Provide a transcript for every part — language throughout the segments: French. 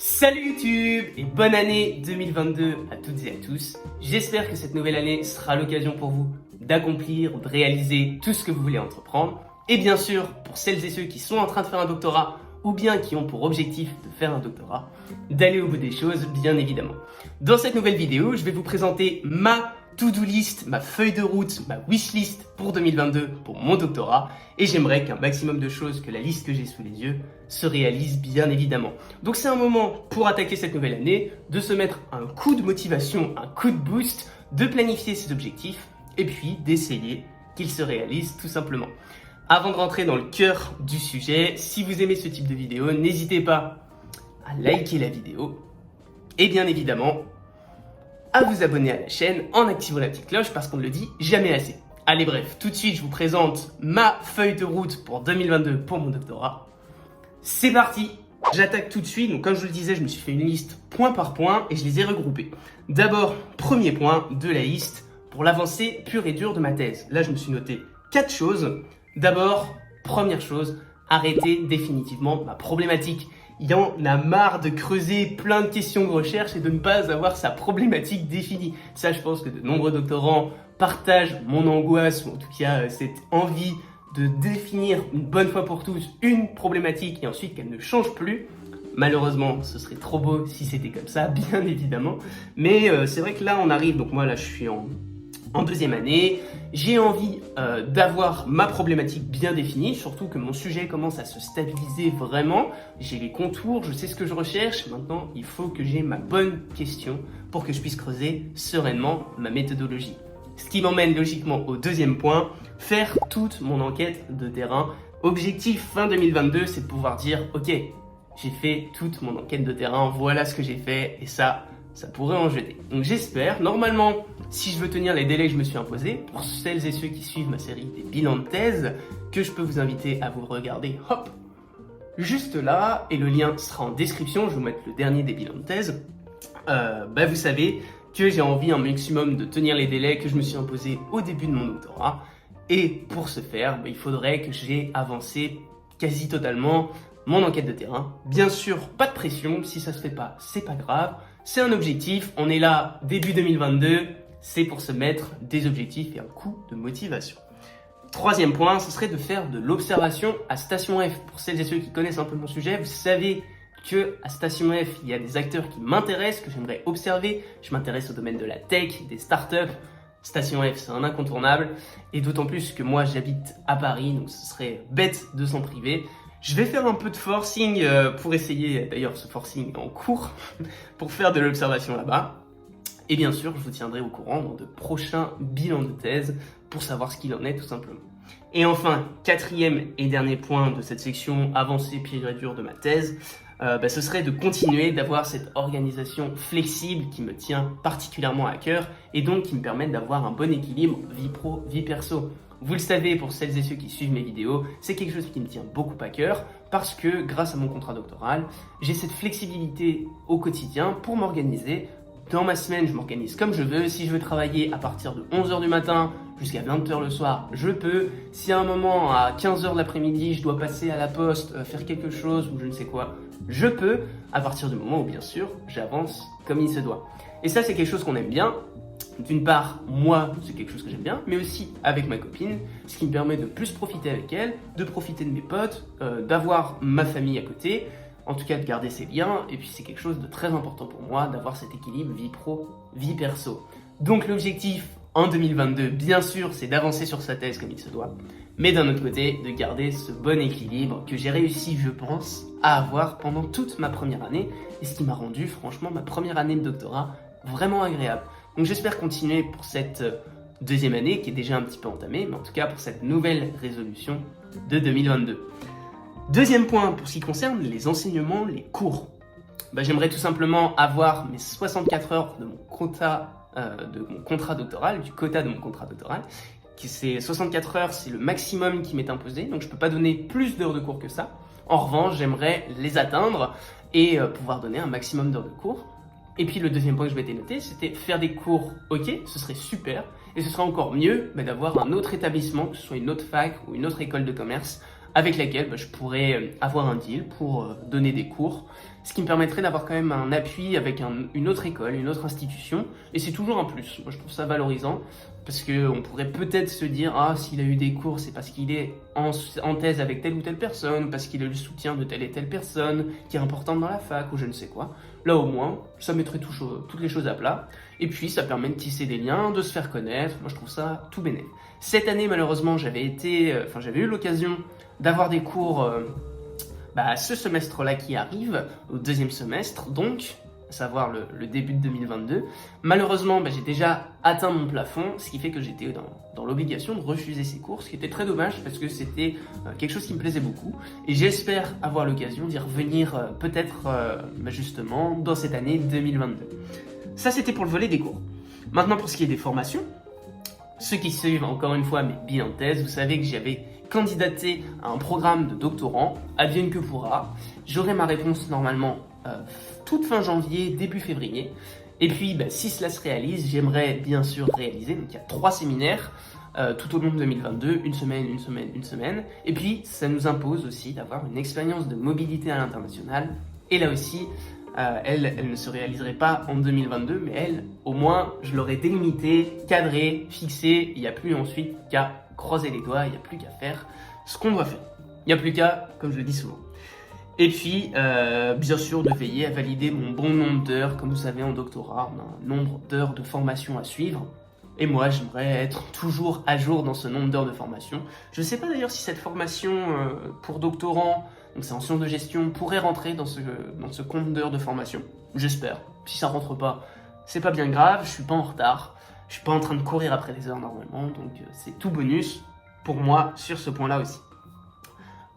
Salut YouTube et bonne année 2022 à toutes et à tous. J'espère que cette nouvelle année sera l'occasion pour vous d'accomplir ou de réaliser tout ce que vous voulez entreprendre. Et bien sûr, pour celles et ceux qui sont en train de faire un doctorat ou bien qui ont pour objectif de faire un doctorat, d'aller au bout des choses, bien évidemment. Dans cette nouvelle vidéo, je vais vous présenter ma to-do list, ma feuille de route, ma wishlist pour 2022 pour mon doctorat, et j'aimerais qu'un maximum de choses que la liste que j'ai sous les yeux se réalise bien évidemment. Donc c'est un moment pour attaquer cette nouvelle année, de se mettre un coup de motivation, un coup de boost, de planifier ses objectifs et puis d'essayer qu'ils se réalisent tout simplement. Avant de rentrer dans le cœur du sujet, si vous aimez ce type de vidéo, n'hésitez pas à liker la vidéo et bien évidemment à vous abonner à la chaîne en activant la petite cloche parce qu'on ne le dit jamais assez. Allez bref, tout de suite je vous présente ma feuille de route pour 2022 pour mon doctorat. C'est parti, j'attaque tout de suite. Donc comme je vous le disais, je me suis fait une liste point par point et je les ai regroupés. D'abord, premier point de la liste pour l'avancée pure et dure de ma thèse. Là je me suis noté 4 choses. D'abord, première chose, arrêter définitivement ma problématique. Il y en a marre de creuser plein de questions de recherche et de ne pas avoir sa problématique définie. Ça, je pense que de nombreux doctorants partagent mon angoisse, ou en tout cas cette envie de définir une bonne fois pour tous une problématique et ensuite qu'elle ne change plus. Malheureusement, ce serait trop beau si c'était comme ça, bien évidemment. Mais c'est vrai que là, on arrive, donc moi là, je suis en deuxième année, j'ai envie d'avoir ma problématique bien définie, surtout que mon sujet commence à se stabiliser vraiment, j'ai les contours, je sais ce que je recherche, maintenant il faut que j'ai ma bonne question pour que je puisse creuser sereinement ma méthodologie. Ce qui m'emmène logiquement au deuxième point, faire toute mon enquête de terrain. Objectif fin 2022, c'est de pouvoir dire ok, j'ai fait toute mon enquête de terrain, voilà ce que j'ai fait et ça pourrait en jeter. Donc j'espère, normalement, si je veux tenir les délais que je me suis imposés, pour celles et ceux qui suivent ma série des bilans de thèse, que je peux vous inviter à vous regarder, hop, juste là, et le lien sera en description, je vais vous mettre le dernier des bilans de thèse, vous savez que j'ai envie un maximum de tenir les délais que je me suis imposés au début de mon doctorat, et pour ce faire, il faudrait que j'ai avancé quasi totalement mon enquête de terrain. Bien sûr, pas de pression, si ça se fait pas, c'est pas grave. C'est un objectif, on est là début 2022, c'est pour se mettre des objectifs et un coup de motivation. Troisième point, ce serait de faire de l'observation à Station F. Pour celles et ceux qui connaissent un peu mon sujet, vous savez que à Station F, il y a des acteurs qui m'intéressent, que j'aimerais observer. Je m'intéresse au domaine de la tech, des startups. Station F, c'est un incontournable. Et d'autant plus que moi, j'habite à Paris, donc ce serait bête de s'en priver. Je vais faire un peu de forcing pour essayer, d'ailleurs ce forcing est en cours, pour faire de l'observation là-bas. Et bien sûr, je vous tiendrai au courant dans de prochains bilans de thèse pour savoir ce qu'il en est tout simplement. Et enfin, quatrième et dernier point de cette section avancée pure et dure de ma thèse, ce serait de continuer d'avoir cette organisation flexible qui me tient particulièrement à cœur et donc qui me permet d'avoir un bon équilibre vie pro, vie perso. Vous le savez, pour celles et ceux qui suivent mes vidéos, c'est quelque chose qui me tient beaucoup à cœur parce que grâce à mon contrat doctoral, j'ai cette flexibilité au quotidien pour m'organiser. Dans ma semaine, je m'organise comme je veux. Si je veux travailler à partir de 11h du matin jusqu'à 20h le soir, je peux. Si à un moment, à 15h de l'après-midi, je dois passer à la poste, faire quelque chose ou je ne sais quoi, je peux, à partir du moment où, bien sûr, j'avance comme il se doit. Et ça, c'est quelque chose qu'on aime bien. D'une part, moi, c'est quelque chose que j'aime bien, mais aussi avec ma copine, ce qui me permet de plus profiter avec elle, de profiter de mes potes, d'avoir ma famille à côté, en tout cas de garder ces liens, et puis c'est quelque chose de très important pour moi, d'avoir cet équilibre vie pro, vie perso. Donc l'objectif en 2022, bien sûr, c'est d'avancer sur sa thèse comme il se doit, mais d'un autre côté, de garder ce bon équilibre que j'ai réussi, je pense, à avoir pendant toute ma première année, et ce qui m'a rendu, franchement, ma première année de doctorat vraiment agréable. Donc j'espère continuer pour cette deuxième année qui est déjà un petit peu entamée, mais en tout cas pour cette nouvelle résolution de 2022. Deuxième point pour ce qui concerne les enseignements, les cours. J'aimerais tout simplement avoir mes 64 heures de mon quota de mon contrat doctoral, du quota de mon contrat doctoral. C'est 64 heures, c'est le maximum qui m'est imposé, donc je ne peux pas donner plus d'heures de cours que ça. En revanche, j'aimerais les atteindre et pouvoir donner un maximum d'heures de cours. Et puis le deuxième point que je m'étais noté, c'était faire des cours, ok, ce serait super, et ce serait encore mieux d'avoir un autre établissement, que ce soit une autre fac ou une autre école de commerce, avec laquelle je pourrais avoir un deal pour donner des cours. ce qui me permettrait d'avoir quand même un appui avec une autre école, une autre institution, et c'est toujours un plus. Moi je trouve ça valorisant, parce qu'on pourrait peut-être se dire, ah s'il a eu des cours c'est parce qu'il est en thèse avec telle ou telle personne, parce qu'il a le soutien de telle et telle personne, qui est importante dans la fac, ou je ne sais quoi. Là au moins, ça mettrait toutes les choses à plat, et puis ça permet de tisser des liens, de se faire connaître, moi je trouve ça tout bénef. Cette année malheureusement j'avais eu l'occasion d'avoir des cours ce semestre-là qui arrive, au deuxième semestre, donc, à savoir le début de 2022. Malheureusement, j'ai déjà atteint mon plafond, ce qui fait que j'étais dans l'obligation de refuser ces cours, ce qui était très dommage parce que c'était quelque chose qui me plaisait beaucoup. Et j'espère avoir l'occasion d'y revenir peut-être justement dans cette année 2022. Ça, c'était pour le volet des cours. Maintenant, pour ce qui est des formations, ceux qui suivent encore une fois mes bilans de thèse, vous savez que j'avais candidaté à un programme de doctorant, advienne que pourra. J'aurai ma réponse normalement toute fin janvier, début février. Et puis, si cela se réalise, j'aimerais bien sûr réaliser. Donc, il y a 3 séminaires tout au long de 2022, une semaine. Et puis, ça nous impose aussi d'avoir une expérience de mobilité à l'international. Et là aussi, elle ne se réaliserait pas en 2022, mais elle, au moins, je l'aurais délimitée, cadrée, fixée. Il n'y a plus ensuite qu'à croiser les doigts, il n'y a plus qu'à faire ce qu'on doit faire. Il n'y a plus qu'à, comme je le dis souvent. Et puis, bien sûr, de veiller à valider mon bon nombre d'heures. Comme vous savez, en doctorat, on a un nombre d'heures de formation à suivre. Et moi, j'aimerais être toujours à jour dans ce nombre d'heures de formation. Je ne sais pas d'ailleurs si cette formation pour doctorant, donc c'est en sciences de gestion, pourrait rentrer dans ce compte d'heures de formation. J'espère. Si ça rentre pas, c'est pas bien grave, je suis pas en retard. Je suis pas en train de courir après les heures normalement, donc c'est tout bonus pour moi sur ce point-là aussi.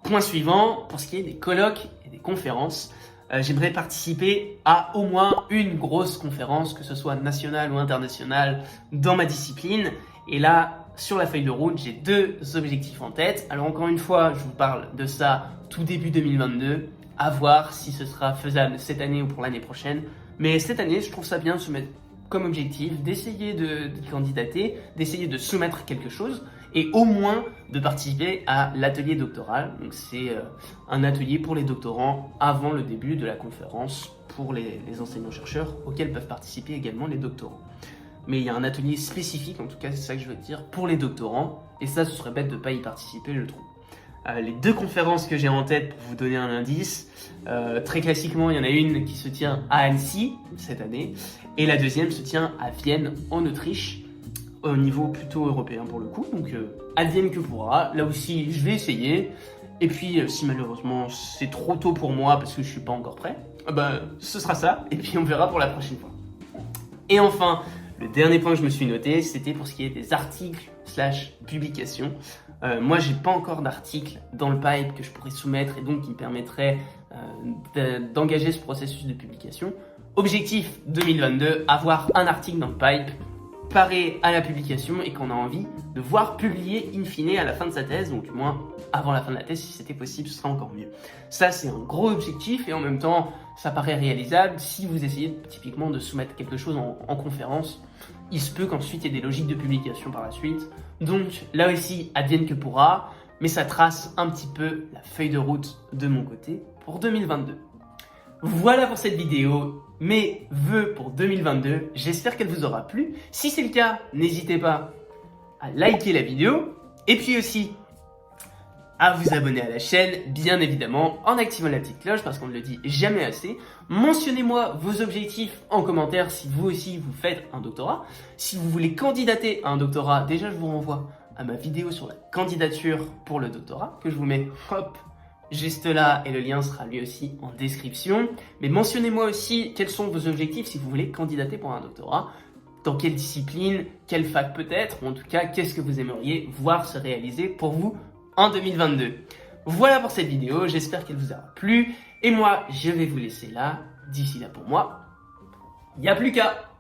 Point suivant, pour ce qui est des colloques et des conférences, j'aimerais participer à au moins une grosse conférence, que ce soit nationale ou internationale, dans ma discipline. Et là, sur la feuille de route, j'ai 2 objectifs en tête. Alors encore une fois, je vous parle de ça tout début 2022, à voir si ce sera faisable cette année ou pour l'année prochaine. Mais cette année, je trouve ça bien de se mettre comme objectif, d'essayer de candidater, d'essayer de soumettre quelque chose et au moins de participer à l'atelier doctoral. Donc c'est un atelier pour les doctorants avant le début de la conférence pour les enseignants-chercheurs auxquels peuvent participer également les doctorants. Mais il y a un atelier spécifique, en tout cas c'est ça que je veux dire, pour les doctorants, et ça ce serait bête de ne pas y participer, je trouve. Les 2 conférences que j'ai en tête, pour vous donner un indice, très classiquement, il y en a une qui se tient à Annecy cette année, et la deuxième se tient à Vienne, en Autriche, au niveau plutôt européen pour le coup, donc advienne que pourra. Là aussi, je vais essayer, et puis si malheureusement c'est trop tôt pour moi parce que je suis pas encore prêt, ce sera ça, et puis on verra pour la prochaine fois. Et enfin, le dernier point que je me suis noté, c'était pour ce qui est des articles / publications. Moi, j'ai pas encore d'article dans le pipe que je pourrais soumettre et donc qui me permettrait d'engager ce processus de publication. Objectif 2022, avoir un article dans le pipe paré à la publication et qu'on a envie de voir publier in fine à la fin de sa thèse, donc du moins avant la fin de la thèse, si c'était possible, ce serait encore mieux. Ça, c'est un gros objectif et en même temps, ça paraît réalisable si vous essayez typiquement de soumettre quelque chose en conférence. Il se peut qu'ensuite il y ait des logiques de publication par la suite. Donc là aussi, advienne que pourra, mais ça trace un petit peu la feuille de route de mon côté pour 2022. Voilà pour cette vidéo, mes vœux pour 2022, j'espère qu'elle vous aura plu. Si c'est le cas, n'hésitez pas à liker la vidéo, et puis aussi à vous abonner à la chaîne, bien évidemment, en activant la petite cloche, parce qu'on ne le dit jamais assez. Mentionnez-moi vos objectifs en commentaire si vous aussi vous faites un doctorat. Si vous voulez candidater à un doctorat, déjà je vous renvoie à ma vidéo sur la candidature pour le doctorat, que je vous mets, hop, juste là, et le lien sera lui aussi en description. Mais mentionnez-moi aussi quels sont vos objectifs si vous voulez candidater pour un doctorat. Dans quelle discipline, quelle fac peut-être, ou en tout cas, qu'est-ce que vous aimeriez voir se réaliser pour vous en 2022. Voilà pour cette vidéo, j'espère qu'elle vous aura plu. Et moi, je vais vous laisser là. D'ici là pour moi, il n'y a plus qu'à.